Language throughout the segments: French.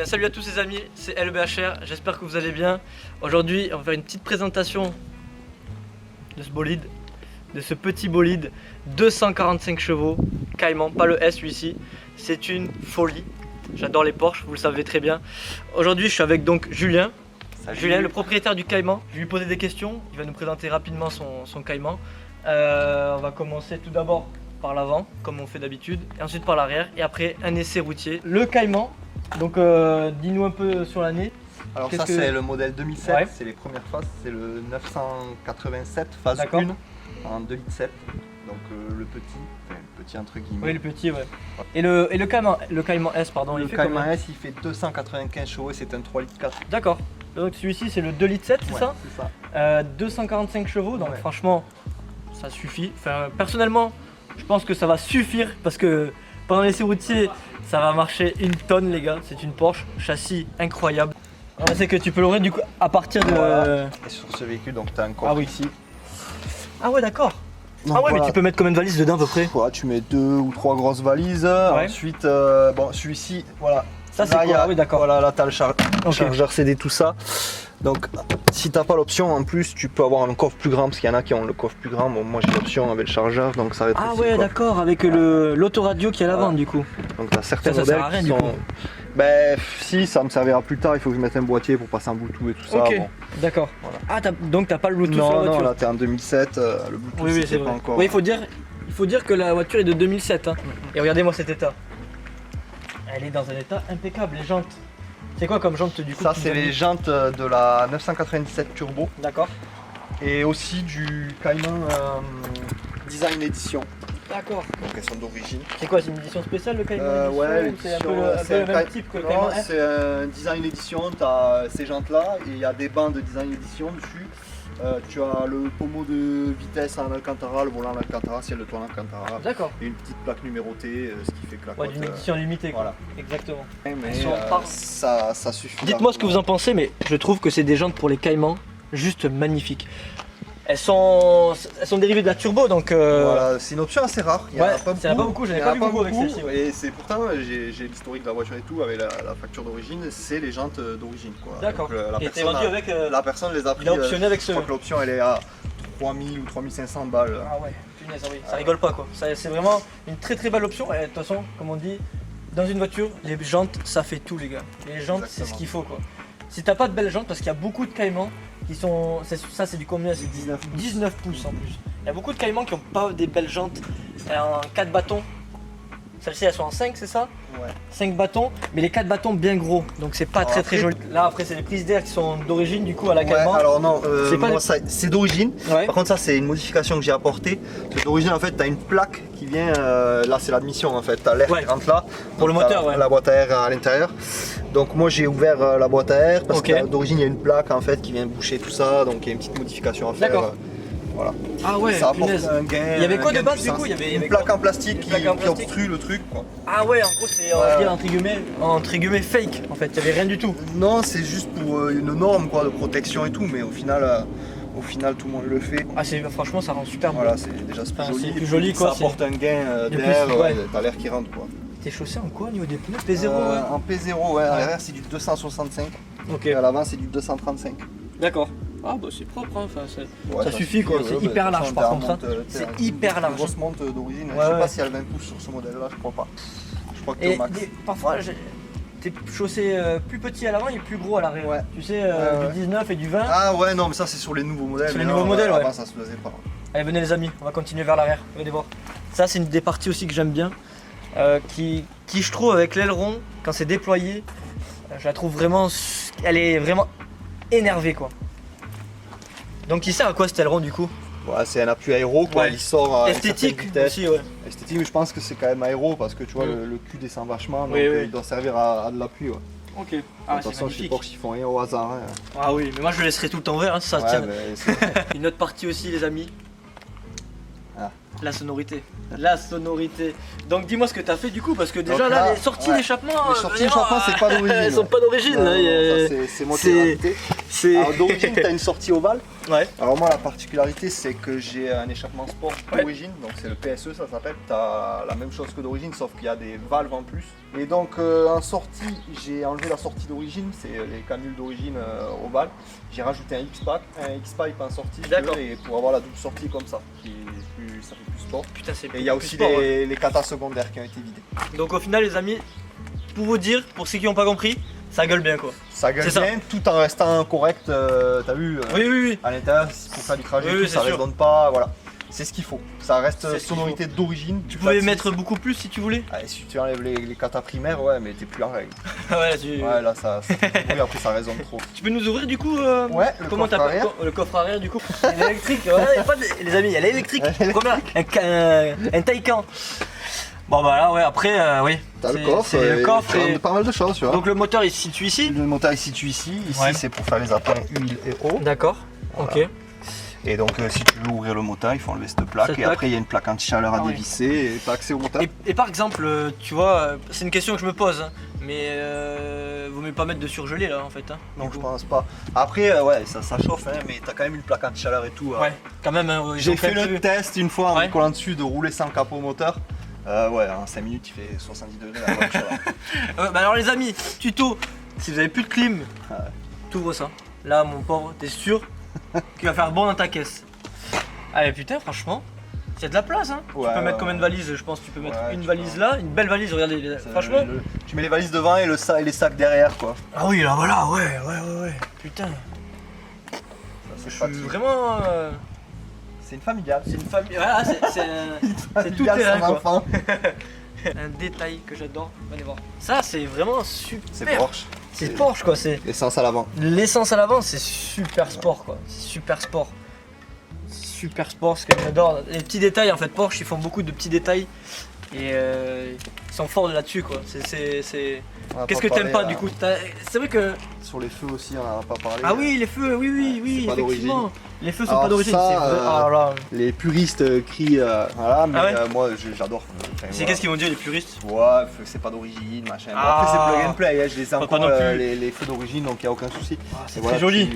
bien, salut à tous les amis, c'est LBHR, j'espère que vous allez bien. Aujourd'hui, on va faire une petite présentation de ce bolide, de ce petit bolide, 245 chevaux, Cayman, pas le S celui-ci, c'est une folie. J'adore les Porsche, vous le savez très bien. Aujourd'hui, je suis avec donc Julien. Salut. Julien, le propriétaire du Cayman. Je vais lui poser des questions, il va nous présenter rapidement son Cayman. On va commencer tout d'abord par l'avant, comme on fait d'habitude, et ensuite par l'arrière, et après un essai routier. Le Cayman, donc dis-nous un peu sur l'année. Alors Qu'est-ce ça que- c'est le modèle 2007, Ouais. c'est les premières phases, c'est le 987 phase D'accord. 1 en 2,7 litres. Donc le petit, enfin le petit entre guillemets. Oui, le petit, ouais. Et le Cayman S, pardon, Le il fait Cayman combien? S il fait 295 chevaux et c'est un 3,4 litres. D'accord. Donc celui-ci c'est le 2,7 litres, c'est Ouais, ça? c'est ça. 245 chevaux, donc Ouais. franchement, ça suffit. Enfin, personnellement, je pense que ça va suffire parce que pendant l'essai routier, ça va marcher une tonne, les gars. C'est une Porsche, châssis incroyable. C'est que tu peux l'ouvrir du coup à partir de. Voilà. Et sur ce véhicule, donc tu as un coffre Ah oui. ici. Ah ouais, d'accord. Donc, Ah ouais, mais voilà. tu peux mettre combien de valises dedans à peu près? Voilà, tu mets 2 ou 3 grosses valises. Ensuite, bon, celui-ci, voilà. Ça c'est Là, il y quoi? a- Ah oui, d'accord. Voilà, là tu as le Ok. chargeur CD, tout ça. Donc, si t'as pas l'option, en plus, tu peux avoir un coffre plus grand parce qu'il y en a qui ont le coffre plus grand. Bon, moi j'ai l'option avec le chargeur, donc ça rétrécit Ah le ouais, coffre. d'accord, avec l'autoradio qui est à l'avant Voilà. du coup. Donc, t'as certains Ça modèles sert à rien, qui du sont. coup. Ben, si, ça me servira plus tard. Il faut que je mette un boîtier pour passer en Bluetooth et tout ça. Ok, Bon. d'accord. Voilà. Ah, donc t'as pas le Bluetooth sur la Non, non, voiture? là t'es en 2007. Le Bluetooth, Oui, oui, c'est c'était vrai. pas encore. Oui, il faut dire que la voiture est de 2007. Hein. Et regardez-moi cet état. Elle est dans un état impeccable, les jantes. C'est quoi comme jantes du coup? Ça, que tu c'est nous as les mis jantes de la 997 Turbo D'accord. et aussi du Cayman Design Edition. D'accord. Donc, elles sont d'origine. C'est quoi, c'est une édition spéciale le Cayman Edition, Ouais, ou c'est un peu l'édition, le, un peu c'est le un même Cay- type que le Non, Cayman S? c'est un Design Edition, tu as ces jantes-là et il y a des bancs de Design Edition dessus. Tu as le pommeau de vitesse en Alcantara, le volant en Alcantara, ciel de toit en Alcantara D'accord. et une petite plaque numérotée, ce qui fait que la Ouais, cote, d'une édition limitée quoi. voilà. Exactement. mais Elles sont par- ça suffit. Dites-moi ce que vous en pensez, mais je trouve que c'est des jantes pour les Cayman juste magnifiques. Elles sont dérivées de la turbo donc. Voilà, c'est une option assez rare. Il y en a Ouais, pas beaucoup. il y en a pas beaucoup, j'en ai Il y en pas a vu beaucoup avec celle-ci, ouais. Et c'est pourtant, j'ai l'historique de la voiture et tout, avec la facture d'origine, c'est les jantes d'origine. Quoi. D'accord. Donc, la Qui était personne vendu a- avec. La personne les a pris. Il a optionné avec ce. Je crois que l'option elle est à 3000 ou 3500 balles. Ah ouais, punaise, ah oui, ça rigole pas quoi. C'est vraiment une très très belle option. Et de toute façon, comme on dit, dans une voiture, les jantes ça fait tout les gars. Les jantes c'est ce Exactement. qu'il faut quoi. Si t'as pas de belles jantes, parce qu'il y a beaucoup de Cayman qui sont. Ça c'est du combien? C'est 19 pouces en plus. Il y a beaucoup de Cayman qui ont pas des belles jantes en 4 bâtons. Celles-ci elles sont en 5, c'est ça? Ouais. 5 bâtons, mais les 4 bâtons bien gros, donc c'est pas Alors très très après- joli. Là après c'est les prises d'air qui sont d'origine du coup à la Ouais, Cayman. alors non, C'est pas moi, les- c'est d'origine. Ouais. Par contre, ça c'est une modification que j'ai apportée. C'est d'origine en fait, tu as une plaque qui vient. Là, c'est l'admission en fait. Tu as l'air Ouais. qui rentre là. Pour le Donc, t'as moteur, ouais. La boîte à air à l'intérieur. Donc, moi j'ai ouvert la boîte à air parce Ok. que d'origine il y a une plaque en fait qui vient boucher tout ça. Donc, il y a une petite modification à faire. D'accord. Voilà. Ah ouais, Ça apporte punaise. un gain. Il y avait quoi un de gain base, du puissance. coup? Il y avait une quoi? plaque en plastique Une qui, plaque en qui plastique. obstrue le truc. Quoi. Ah ouais, en gros c'est on va dire entre guillemets fake en fait, il y avait rien du tout. Non, c'est juste pour une norme quoi, de protection et tout, mais au final tout le monde le fait. Ah c'est franchement ça rend super beau. Voilà, c'est déjà c'est plus Enfin, joli. c'est plus Et joli, puis, quoi, Ça c'est- apporte un gain de d'air, plus, ouais, ouais. t'as l'air qui rentre quoi. T'es chaussé en quoi au niveau des pneus? P0 ouais. En P0, ouais, à l'arrière c'est du 265 Ok, et à l'avant c'est du 235. d'accord. Ah bah c'est propre hein, enfin, Ouais, ça suffit, quoi, c'est ouais, hyper bah, large, t'as par un contre, hein. C'est hyper large. Une grosse monte d'origine, Ouais, je sais ouais. pas si elle a 20 pouces sur ce modèle là, je crois pas. Je crois que t'es Et au max. parfois t'es chaussé plus petit à l'avant et plus gros à l'arrière. Ouais. Tu sais, Ouais, du 19 et du 20. Ah ouais, non mais ça c'est sur les nouveaux modèles. Sur les mais nouveaux non, modèles, ouais. Avant ça se faisait pas. Allez venez les amis, on va continuer vers l'arrière, venez voir. Ça c'est une des parties aussi que j'aime bien, qui je trouve avec l'aileron, quand c'est déployé, je la trouve vraiment, elle est vraiment énervée quoi. Donc il sert à quoi cet aileron du coup? Ouais, c'est un appui aéro quoi, Ouais. il sort à une Esthétique certaine vitesse. aussi ouais. Esthétique, mais je pense que c'est quand même aéro parce que tu vois Mm. le cul descend vachement, donc Oui, oui. il doit servir à de l'appui. Ouais. Ok. De Ah toute c'est façon, chez magnifique. Porsche ils font rien au hasard. Hein. Ah oui, mais moi je le laisserai tout le temps vert, hein, si ça Ouais, tient. mais c'est- Une autre partie aussi les amis. Ah. La sonorité. La sonorité. Donc dis-moi ce que t'as fait du coup, parce que déjà Donc là, là, les sorties ouais. d'échappement. Les sorties d'échappement, c'est pas d'origine. Elles sont pas d'origine. Non, là, non, il y a- ça, c'est moi qui c'est- ai rajouté. Alors d'origine, tu as une sortie ovale. Ouais. Alors moi, la particularité, c'est que j'ai un échappement sport d'origine, donc c'est le PSE, ça s'appelle. Tu as la même chose que d'origine, sauf qu'il y a des valves en plus. Et donc en sortie, j'ai enlevé la sortie d'origine, c'est les canules d'origine ovale. J'ai rajouté un X-pipe en sortie, D'accord. et pour avoir la double sortie comme ça, ça fait plus sport. Putain, c'est Et il y a aussi les katas secondaires qui ont été vidés. Donc au final, les amis, pour vous dire, pour ceux qui n'ont pas compris, ça gueule bien quoi. Ça gueule C'est bien, tout en restant correct, t'as vu Oui. à l'intérieur, pour faire du crash et Oui, tout, c'est ça sûr. résonne pas, voilà. C'est ce qu'il faut. Ça reste C'est ce qu'il sonorité d'origine. Tu pouvais mettre beaucoup plus si tu voulais. Ah, si tu enlèves les katas primaires, ouais, mais t'es plus en règle. Ouais, Ouais, là, ça fait du bruit, après ça résonne trop. Tu peux nous ouvrir du coup Ouais, le comment coffre t'appelles arrière. le coffre arrière du coup. Il est électrique, ouais, y a pas de- les amis, elle est électrique. Combien un Taycan. Bon bah là ouais après oui. T'as le C'est- coffre, c'est le coffre et- pas mal de choses, tu vois. Donc le moteur il se situe ici. Le moteur il se situe ici, Ouais. c'est pour faire les appareils huile et eau. D'accord. Voilà. Ok. Et donc si tu veux ouvrir le moteur, il faut enlever cette plaque. Cette Et plaque. après il y a une plaque anti-chaleur à Ah ouais. dévisser et t'as accès au moteur. Et par exemple, tu vois, c'est une question que je me pose, hein, mais vaut mieux pas mettre de surgelé là en fait. Hein, Non, du je coup. pense pas. Après, ouais, ça chauffe, hein, mais t'as quand même une plaque anti-chaleur et tout. Ouais, quand même. Hein, ils J'ai ont fait quand même le prévu. test une fois en Ouais. collant dessus de rouler sans capot moteur. Ouais, en 5 minutes il fait 70 degrés la voiture. Bah alors les amis, tuto, si vous avez plus de clim, Ouais. t'ouvres ça. Là mon pauvre, t'es sûr qu'il va faire bon dans ta caisse. Ah mais putain franchement, il y a de la place hein. Ouais, tu peux mettre ouais, combien de ouais. valises? Je pense que tu peux mettre Ouais, une tu valise peux. là, une belle valise, regardez. Franchement. Tu mets les valises devant et les sacs derrière quoi. Ah oui là voilà, ouais. Putain, Ça, je c'est suis pratique. vraiment... C'est une familiale. C'est une famille, voilà, c'est tout Familiale terrain sans quoi. enfant. Un détail que j'adore, allez voir. Ça c'est vraiment super. C'est Porsche. C'est Porsche quoi, c'est... Essence à l'avant. L'essence à l'avant, c'est super sport quoi. C'est super sport. C'est super sport, ce que j'adore. Les petits détails en fait, Porsche ils font beaucoup de petits détails et ils sont forts là-dessus quoi. Qu'est-ce que t'aimes pas du coup? C'est vrai que. Sur les feux aussi, on en a pas parlé. Ah oui, les feux, oui, c'est pas effectivement. Les feux sont Alors pas d'origine, ça, c'est vrai. Ah là. Les puristes crient, voilà, mais Ah ouais moi j'adore. Enfin, C'est qu'est-ce qu'ils vont dire les puristes? Ouais, c'est pas d'origine, machin. Bon, Ah. après c'est plug and play, hein, je les ai Pas encore non plus. les feux d'origine donc il n'y a aucun souci. C'est Et très joli.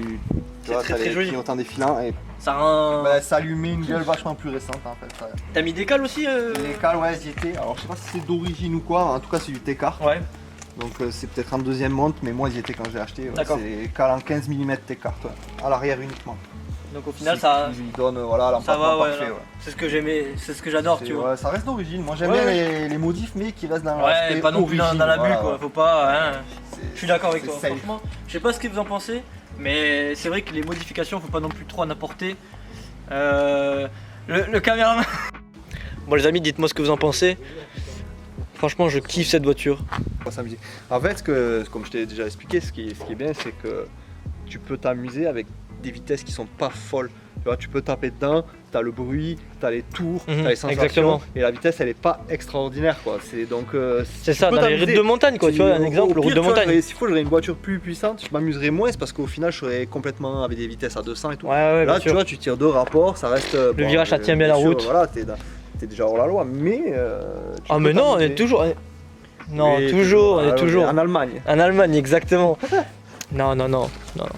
Tu vois, très, t'as très les joli. clignotants défilants et Ça rend. bah, ça lui met une gueule vachement plus récente en fait. Ça. T'as mis des cales aussi Les cales, ouais, j'y étais. Alors je sais pas si c'est d'origine ou quoi, en tout cas c'est du T-Car. Ouais. Donc c'est peut-être en deuxième monte, mais moi j'y étais quand j'ai acheté. Ouais, D'accord. c'est cale en 15 mm T-Car, à l'arrière uniquement. Donc au final Ce ça. qui lui donne voilà, Ça va, l'empattement ouais. parfait. là. Ouais. C'est ce que j'aimais, c'est ce que j'adore, tu vois. Ouais, ça reste d'origine. Moi j'aime Ouais, bien ouais. les modifs, mais qui restent dans Ouais, l'aspect pas non plus dans origine, la bulle voilà, quoi, ouais. faut pas. Hein. C'est- Je suis d'accord avec c'est toi, safe. franchement. Je sais pas ce que vous en pensez, mais c'est vrai que les modifications, faut pas non plus trop en apporter. Le caméraman. Bon, les amis, dites-moi ce que vous en pensez. Franchement, je kiffe cette voiture. On va s'amuser. En fait, comme je t'ai déjà expliqué, ce qui est bien, c'est que tu peux t'amuser avec des vitesses qui sont pas folles. Tu vois, tu peux taper dedans, t'as le bruit, t'as les tours, Mhm, t'as les sensations, exactement. et la vitesse elle est pas extraordinaire quoi. C'est donc C'est tu ça, peux dans les t'amuser. rides de montagne quoi, tu vois, un exemple, Au route pire, de tu vois, montagne. s'il faut j'aurais une voiture plus puissante, je m'amuserais moins, c'est parce qu'au final je serais complètement avec des vitesses à 200 et tout. Ouais, ouais, Là bien tu sûr. vois, tu tires deux rapports, ça reste. Le virage, ça tient bien la sûr, route. Voilà, t'es déjà hors la loi, mais. Tu Ah, peux mais non, on t'amuser. est toujours. Non, Oui, toujours, on est Ah, toujours. En Allemagne. En Allemagne, exactement. Non,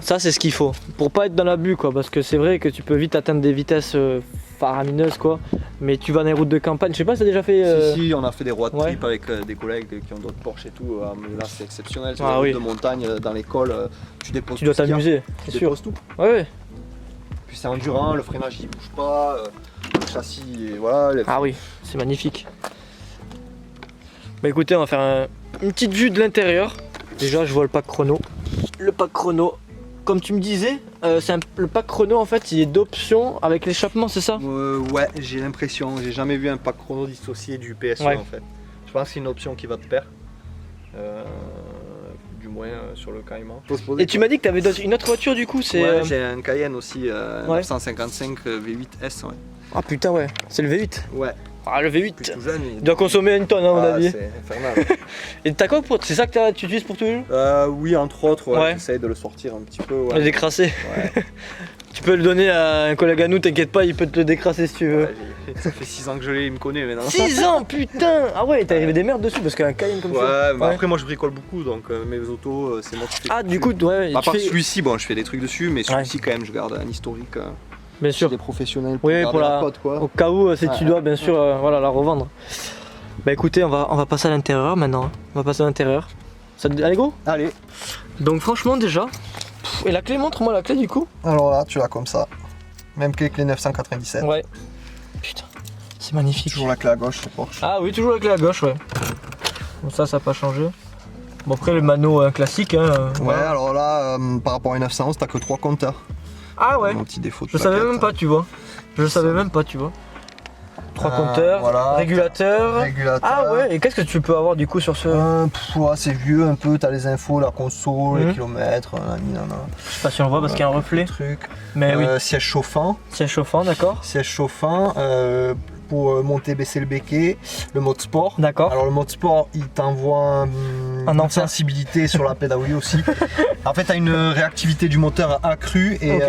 ça c'est ce qu'il faut. Pour pas être dans l'abus quoi, parce que c'est vrai que tu peux vite atteindre des vitesses faramineuses quoi. Mais tu vas dans les routes de campagne, je sais pas si t'as déjà fait. Si, on a fait des road ouais. trip avec des collègues qui ont d'autres Porsche et tout. Mais là, c'est exceptionnel. Sur Ah les routes oui. de montagne, dans l'école, tu déposes Tu dois tout ce qu'il y a. t'amuser, Tu c'est sûr. déposes tout. Ouais, ouais. Puis c'est endurant, le freinage il bouge pas, le châssis, et voilà. Ah oui, c'est magnifique. Bah écoutez, on va faire une petite vue de l'intérieur. Déjà, je vois le pack chrono. Le pack chrono, comme tu me disais, le pack chrono en fait, il est d'option avec l'échappement, c'est ça? Ouais, j'ai l'impression. J'ai jamais vu un pack chrono dissocié du PSE Ouais. en fait. Je pense que c'est une option qui va te pair. Du moins sur le Cayman. Faut se poser, Et tu m'as dit que tu avais une autre voiture du coup, c'est. Ouais, j'ai un Cayenne aussi, Ouais. 955 V8 S. Ouais. Ah putain, ouais, c'est le V8. Ouais, Ah, le V8. plus tout jeune. Il doit consommer une tonne, à mon avis. C'est infernal. Et t'as quoi pour. C'est ça que tu utilises pour tout le Oui, entre autres, ouais, Ouais. j'essaye de le sortir un petit peu. Ouais. Le décrasser. Ouais. Tu peux le donner à un collègue à nous, t'inquiète pas, il peut te le décrasser si tu veux. Ouais, Ça fait 6 ans que je l'ai, il me connaît maintenant. 6 ans, putain. Ah ouais, t'es arrivé des merdes dessus parce qu'un Cayenne comme ça. Ouais, bah après moi je bricole beaucoup donc mes autos c'est moi qui fais. Ah du coup, ouais. À part celui-ci, bon je fais des trucs dessus, mais celui-ci quand même je garde un historique. Bien sûr. Des professionnels pour la cote, quoi. Au cas où si tu dois bien sûr voilà, la revendre. Bah écoutez, on va passer à l'intérieur maintenant. On va passer à l'intérieur. Allez go. Allez. Donc franchement déjà. Et la clé, montre-moi la clé du coup. Alors là, tu l'as comme ça. Même clé 997. Ouais. Putain, c'est magnifique. Toujours la clé à gauche chez Porsche. Ah oui, toujours la clé à gauche, ouais. Bon ça n'a pas changé. Bon après le mano classique. Hein, ouais, voilà. alors là, par rapport à une 911, t'as que 3 compteurs. Ah ouais. Un petit défaut de Je savais même pas, tu vois. Je savais même pas, tu vois. 3 compteurs, voilà. Régulateur. Ah ouais, et qu'est-ce que tu peux avoir du coup sur ce... ouais, c'est vieux un peu, t'as les infos, la console, les kilomètres, Je sais pas si on le voit parce qu'il y a un reflet. Truc. Mais oui. Siège chauffant. Siège chauffant, d'accord. Siège chauffant, pour monter, baisser le béquet, le mode sport. D'accord. Alors le mode sport, il t'envoie une sensibilité sur la pédagogie aussi. En fait, tu as une réactivité du moteur accrue et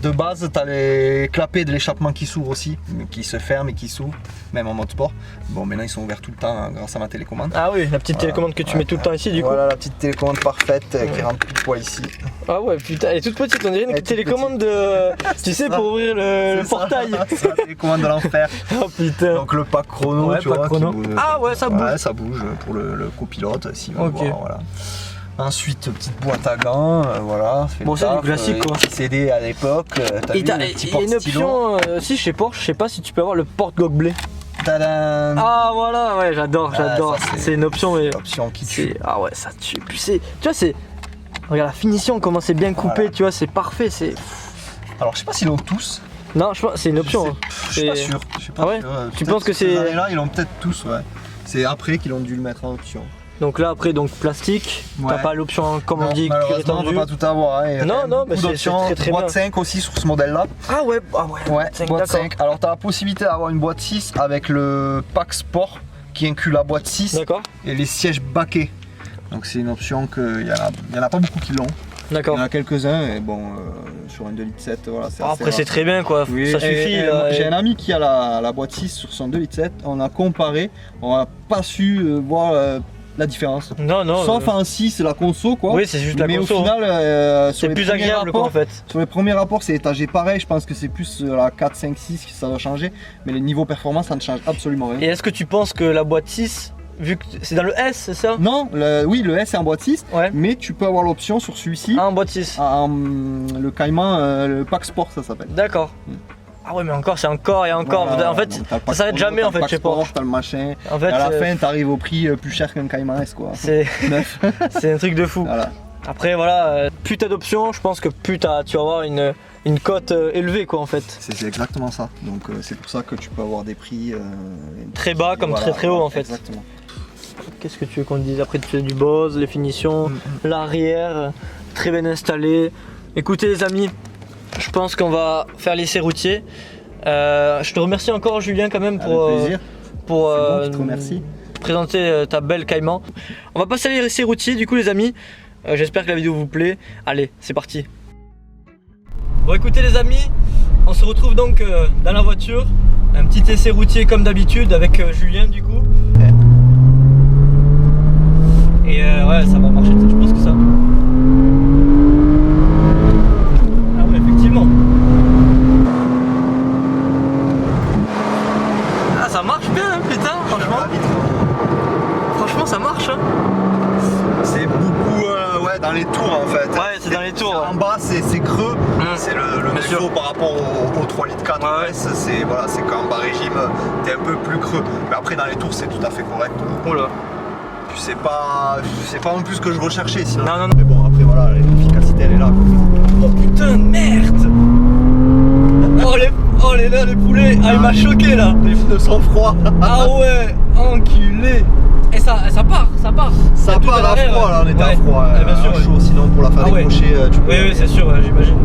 de base, tu as les clapets de l'échappement qui s'ouvrent aussi, qui se ferment et qui s'ouvrent, même en mode sport. Bon, maintenant ils sont ouverts tout le temps hein, grâce à ma télécommande. Ah oui, la petite télécommande que tu mets tout le temps ici du coup. Voilà la petite télécommande parfaite qui rentre tout poil ici. Ah ouais, putain, elle est toute petite, on dirait une télécommande de... tu sais, pour ouvrir le portail. C'est la télécommande de l'enfer. Oh putain. Donc le pack chrono, ouais, tu vois. Chrono. Ah ouais, ça bouge. Ouais, ça bouge pour le copilote s'il veut voir, voilà. Ensuite, petite boîte à gants, voilà. Bon, c'est du classique quoi. CD à l'époque. Il y a une option aussi chez Porsche, je sais pas si tu peux avoir le porte-gobelet. Tadam. Ah voilà, ouais, j'adore. C'est une option. Option qui tue. Ah ouais, ça tue. Puis tu vois, c'est. Regarde la finition, comment c'est bien coupé, voilà. Tu vois, c'est parfait. Alors, je sais pas s'ils l'ont tous. Non, je pense c'est une option. Je suis pas sûr. Ah ouais. Tu penses que c'est. Là, ils l'ont peut-être tous, ouais. C'est après qu'ils ont dû le mettre en option. Donc là après donc plastique, t'as pas l'option comme on dit malheureusement on peut pas tout avoir hein. Non mais c'est très boîte bien. 5 aussi sur ce modèle là. Ah ouais, boîte 5. Alors t'as la possibilité d'avoir une boîte 6 avec le pack sport qui inclut la boîte 6 et les sièges baquets. Donc c'est une option qu'il y en a pas beaucoup qui l'ont. D'accord. Il y en a quelques-uns et bon sur un 2,7 litres voilà. Après c'est très bien quoi, oui, ça suffit. J'ai un ami qui a la boîte 6 sur son 2,7 litres, on a comparé, on n'a pas su voir la différence. Non. Sauf en 6, la conso quoi. Oui, c'est juste la conso. Mais au final, c'est plus agréable quoi en fait. Sur les premiers rapports, c'est étagé pareil. Je pense que c'est plus la 4, 5, 6 que ça va changer. Mais les niveaux performance, ça ne change absolument rien. Et est-ce que tu penses que la boîte 6, vu que c'est dans le S, c'est ça? Non, oui, le S est en boîte 6. Ouais. Mais tu peux avoir l'option sur celui-ci. En boîte 6. Le Cayman, le pack sport, ça s'appelle. D'accord. Ah ouais mais encore c'est encore et encore, voilà, en fait ça s'arrête jamais en fait chez Porsche. T'as le machin, en fait, à la fin t'arrives au prix plus cher qu'un Cayman S quoi. C'est un truc de fou. Voilà. Après voilà, plus t'as d'options, je pense que plus tu vas avoir une cote élevée quoi en fait. C'est exactement ça, donc c'est pour ça que tu peux avoir des prix très bas comme très haut en fait. Exactement. Qu'est-ce que tu veux qu'on te dise après? Tu fais du Bose, les finitions, l'arrière, très bien installé. Écoutez les amis, je pense qu'on va faire l'essai routier. Je te remercie encore Julien quand même pour présenter ta belle Cayman. On va passer à l'essai routier du coup les amis. J'espère que la vidéo vous plaît. Allez, c'est parti. Bon écoutez les amis, on se retrouve donc dans la voiture. Un petit essai routier comme d'habitude avec Julien du coup. Et ouais ça va marcher, je pense que ça. Ah ça marche bien hein, putain franchement. Franchement ça marche hein. C'est beaucoup dans les tours en fait. Ouais c'est dans les tours. En bas c'est creux, c'est le défaut par rapport au 3 litres 4 S, c'est qu'en bas régime t'es un peu plus creux. Mais après dans les tours c'est tout à fait correct. Oula. C'est pas non plus ce que je recherchais sinon. Non. Mais bon après voilà l'efficacité elle est là. Oh putain de merde. Oh les poulets, ah il m'a choqué là. Les pneus sont froids. Ah ouais, enculé. Et ça part. Ça part à froid là, on était à froid. Bien sûr. Chaud sinon pour la faire décrocher tu peux. Oui c'est sûr j'imagine.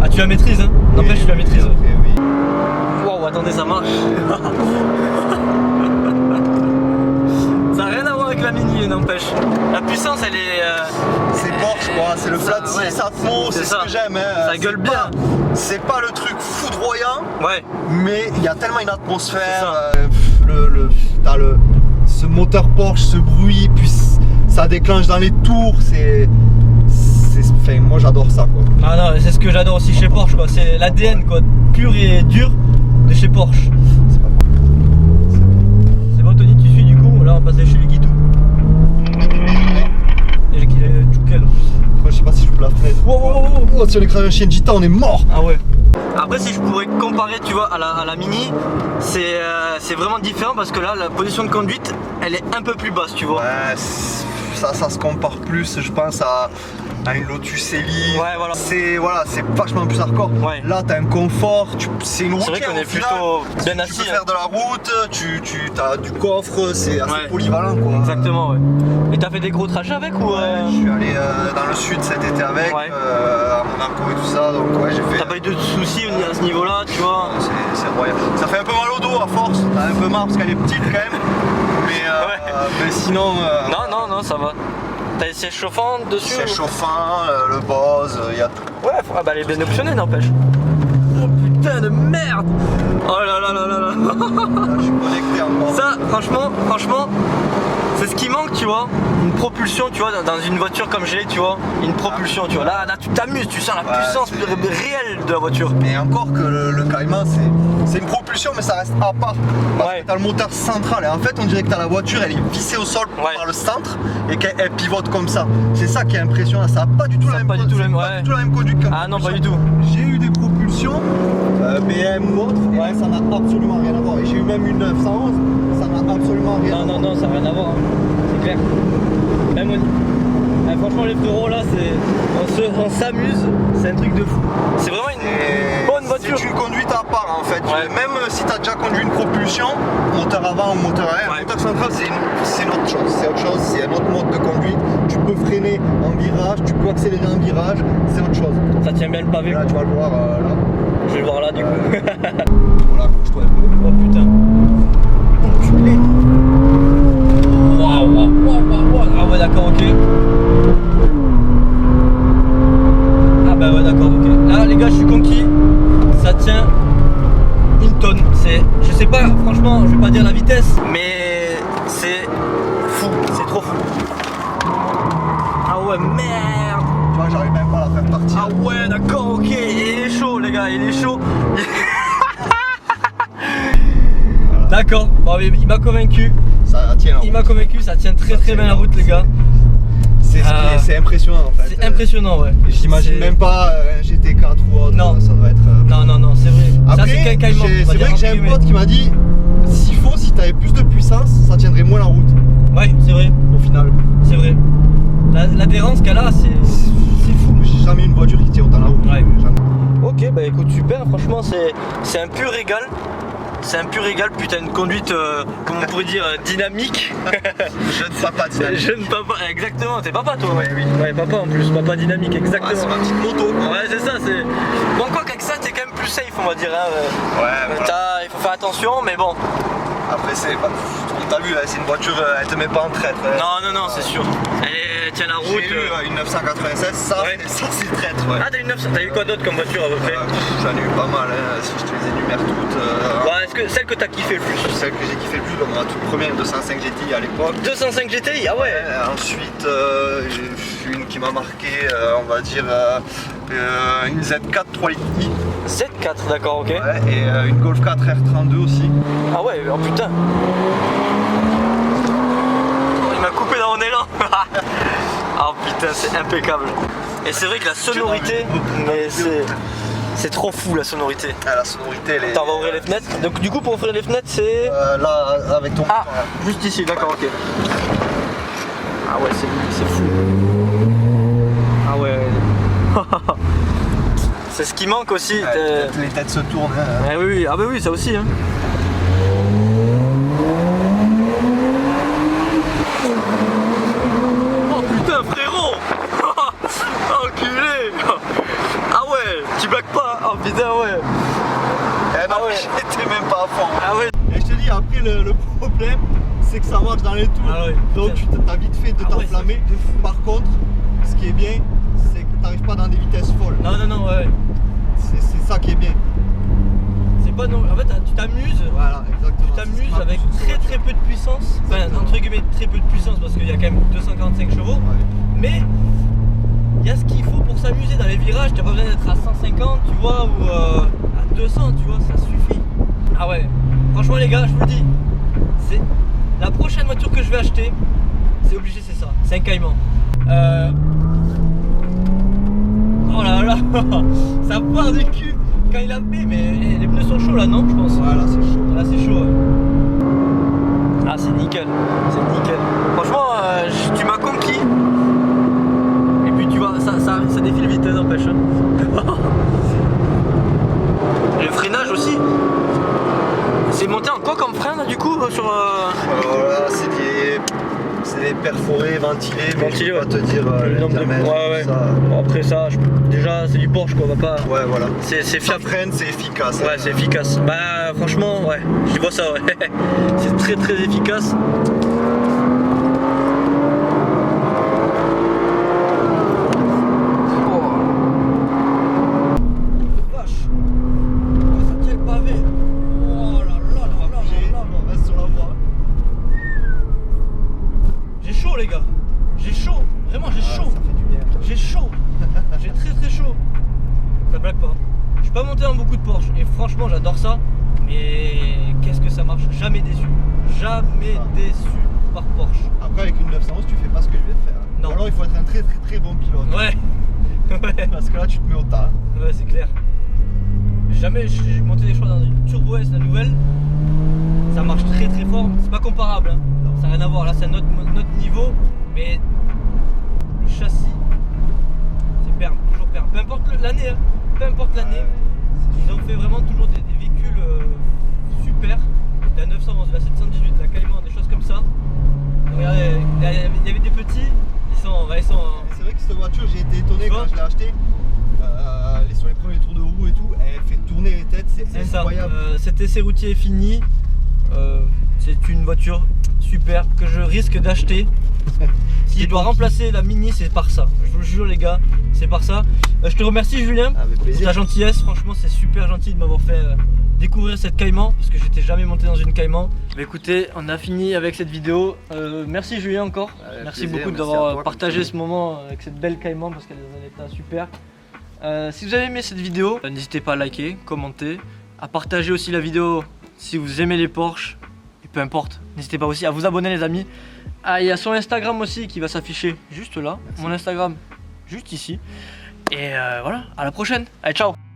Ah tu la maîtrises hein. N'empêche tu la maîtrises. Oui. Wow attendez ça marche. Ça n'a rien à voir avec la Mini n'empêche. La puissance, elle est. C'est Porsche quoi, c'est le flat ouais. 6 Atmo, c'est ce ça. que j'aime. Hein. Ça gueule bien. C'est pas le truc foudroyant, Ouais. mais il y a tellement une atmosphère. C'est T'as ce moteur Porsche, ce bruit, puis ça déclenche dans les tours, enfin, moi j'adore ça quoi. Ah non, c'est ce que j'adore aussi chez Porsche quoi. C'est l'ADN quoi, pur et dur de chez Porsche. C'est pas C'est bon Tony, tu suis du coup. Là on va passer chez les Guitou. Et j'ai Tchoukel. Moi je sais pas si je vous la fenêtre. Wow. Oh, si on écrase un chien de Gita, on est mort. Ah ouais. Après si je pourrais comparer tu vois à la Mini, c'est vraiment différent parce que là la position de conduite elle est un peu plus basse tu vois. Ouais, ça se compare plus, je pense à une Lotus Elise. Ouais voilà. C'est vachement plus hardcore. Ouais. Là t'as un confort, c'est une route. C'est vrai qu'on est plutôt bien assis. Tu peux faire de la route, tu as du coffre, c'est assez polyvalent quoi. Exactement ouais. Et t'as fait des gros trajets avec ou Je suis allé dans le sud cet été avec, à Monaco et tout ça, donc ouais j'ai fait. T'as pas eu de soucis à ce niveau là tu vois. C'est royal. Ça fait un peu mal au dos à force, t'as un peu marre parce qu'elle est petite quand même. Mais sinon. Non ça va. T'as les sièges chauffants dessus Siège chauffant, le Bose, il y a tout. Ouais, bah elle est bien optionnée n'empêche. Oh putain de merde. Oh là là là là là. Là, je suis connecté encore. Ça, franchement, c'est ce qui manque, tu vois. Une propulsion, tu vois, dans une voiture comme j'ai, tu vois. Une propulsion, tu vois. Là, tu t'amuses, tu sens la puissance réelle de la voiture. Et encore que le Cayman, c'est une propulsion, mais ça reste à part. Parce que t'as le moteur central. Et en fait, on dirait que t'as la voiture, elle est vissée au sol par le centre et qu'elle pivote comme ça. C'est ça qui est impressionnant. Ça n'a pas du tout la même conduite qu'un. Ah non, pas du tout. J'ai eu des propulsions, BM ou autre, et là, ça n'a absolument rien à voir. Et j'ai eu même une 911, ça n'a absolument rien à voir. Non, ça n'a rien à voir. Hein. C'est clair. Même franchement, les frérots là, on s'amuse, c'est un truc de fou. C'est vraiment une bonne voiture. C'est une conduite à part en fait. Même si tu as déjà conduit une propulsion, moteur avant ou moteur arrière, moteur central c'est une autre chose. C'est autre chose, c'est un autre mode de conduite. Tu peux freiner en virage, tu peux accélérer en virage, c'est autre chose. Ça tient bien le pavé. Là, tu vas le voir là. Je vais le voir là du coup. Voilà, couche-toi un peu. Oh putain. Enculé. Waouh. Ah ouais d'accord, ok. Ah bah ouais d'accord, ok. Là les gars je suis conquis. Ça tient une tonne. Je sais pas, franchement, je vais pas dire la vitesse, mais c'est fou, c'est trop fou. Ah ouais merde. Tu vois, j'arrive même pas à la faire partir. Ah ouais d'accord, ok. Il est chaud les gars, il est chaud. D'accord, bon, il m'a convaincu. Ça tient. Il m'a convaincu, ça tient très bien la route les gars. C'est impressionnant en fait. C'est impressionnant ouais. J'imagine même pas un GT4 ou autre. Non. Ça doit être. Non, c'est vrai. Après, ça c'est Cayman. c'est vrai que j'ai un pote qui m'a dit si t'avais plus de puissance, ça tiendrait moins la route. Ouais, c'est vrai. Au final. C'est vrai. L'adhérence qu'elle a, c'est fou. J'ai jamais eu une voiture qui tient autant la route. Ouais. Jamais. Ok, bah écoute, super. Franchement, c'est un pur régal. C'est un pur régal, putain, une conduite, comment on pourrait dire, dynamique. Jeune papa dynamique. Jeune papa, exactement, t'es papa toi. Oui. Ouais, papa en plus, papa dynamique, exactement. C'est ma petite moto. Ouais, c'est ça, c'est. Bon, quoi qu'avec ça, t'es quand même plus safe, on va dire. Hein. Voilà. Il faut faire attention, mais bon. Après, t'as vu, c'est une voiture, elle te met pas en traître. Non, c'est sûr. Elle tient la route. J'ai eu une 996, ça c'est traître. Ouais. Ah, t'as eu une 900, t'as eu quoi d'autre comme voiture à peu près? J'en ai eu pas mal, hein, si je te les énumère toutes. Ouais, est-ce que celle que t'as kiffé le plus? Celle que j'ai kiffé le plus, donc ma toute première 205 GTI à l'époque. 205 GTI, ah ouais. Ensuite, j'ai une qui m'a marqué, on va dire une Z4 3 litres. Z4, d'accord, ok. Ouais, et une Golf 4 R32 aussi. Ah ouais, oh putain. Il m'a coupé dans mon élan. Ah putain, c'est impeccable. Et c'est vrai que la sonorité, mais c'est trop fou la sonorité. Ah, la sonorité, elle est. Attends, on va ouvrir les fenêtres. Donc du coup pour ouvrir les fenêtres c'est... là, avec ton... Ah, juste ici, d'accord, ok. Ah ouais, c'est fou. Ah ouais. C'est ce qui manque aussi. Les têtes se tournent. Hein. Oui, ah bah oui, ça aussi. Hein. Oh putain, frérot. Enculé. Ah ouais, tu blagues pas. Oh putain, ouais. Eh non, j'étais même pas à fond. Ah ouais. Et je te dis, après le problème, c'est que ça marche dans les tours. Ah ouais, donc tu t'as vite fait de Ah ouais, t'enflammer. ça fait de fou. Par contre, ce qui est bien, c'est que t'arrives pas dans des vitesses folles. Non, ouais. C'est ça qui est bien. C'est pas non. En fait, tu t'amuses. Voilà, exactement. Tu t'amuses avec très peu de puissance. Enfin, entre guillemets, très peu de puissance parce qu'il y a quand même 245 chevaux. Ouais. Mais il y a ce qu'il faut pour s'amuser dans les virages. T'as pas besoin d'être à 150, tu vois, ou à 200, tu vois, ça suffit. Ah ouais, franchement, les gars, je vous le dis, c'est la prochaine voiture que je vais acheter, c'est obligé, c'est ça. C'est un Cayman. Oh là là, ça part du cul quand il a fait, mais les pneus sont chauds là, non, je pense. Voilà, c'est chaud. Là, c'est chaud. Ouais. Ah, c'est nickel. Franchement, tu m'as conquis. Et puis tu vois, ça défile vite, n'empêche. Le freinage aussi. C'est monté en quoi comme frein là du coup sur Voilà, c'est des perforés, ventilés, mais je peux pas te dire le diamètre, ouais. ça. Bon, après ça, déjà c'est du Porsche quoi, on va pas. Ouais, voilà. C'est Ça fiable. freine, c'est efficace. Ouais, c'est efficace. Bah franchement, ouais, je vois ça, ouais. C'est très efficace. Les gars, j'ai chaud, vraiment j'ai chaud, ça fait du bien. j'ai chaud, j'ai très chaud, ça blague pas. Je suis pas monté dans beaucoup de Porsche et franchement j'adore ça, mais qu'est-ce que ça marche, jamais déçu par Porsche. Après avec une 911 tu fais pas ce que je viens de faire. Non. Ou alors il faut être un très bon pilote. Ouais, Parce que là tu te mets au tas. ouais c'est clair. Jamais j'ai monté des choix dans une Turbo S, la nouvelle, ça marche très fort, c'est pas comparable, hein. Ça n'a rien à voir, là c'est un autre niveau, mais le châssis, c'est perme, toujours perme. Peu importe l'année, hein, peu importe l'année, ils ont fait vraiment toujours des véhicules super. La 911, la 718, la Cayman, des choses comme ça. Regardez, il y avait des petits, ils sont. C'est vrai que cette voiture, j'ai été étonné quand je l'ai achetée. Sur les premiers tours de roue et tout, elle fait tourner les têtes, c'est incroyable. Cet essai routier est fini. C'est une voiture super que je risque d'acheter. Si je dois remplacer la Mini, c'est par ça. Je vous le jure les gars, c'est par ça. Je te remercie Julien pour ta gentillesse. Franchement c'est super gentil de m'avoir fait découvrir cette Cayman parce que j'étais jamais monté dans une Cayman. Bah, écoutez, on a fini avec cette vidéo. Merci Julien encore. Merci beaucoup d'avoir partagé ce moment avec cette belle Cayman parce qu'elle est dans un état super. Si vous avez aimé cette vidéo, n'hésitez pas à liker, commenter, à partager aussi la vidéo si vous aimez les Porsche. Peu importe, n'hésitez pas aussi à vous abonner les amis. Ah, il y a son Instagram aussi qui va s'afficher juste là. Mon Instagram juste ici. Et voilà, à la prochaine. Allez, ciao.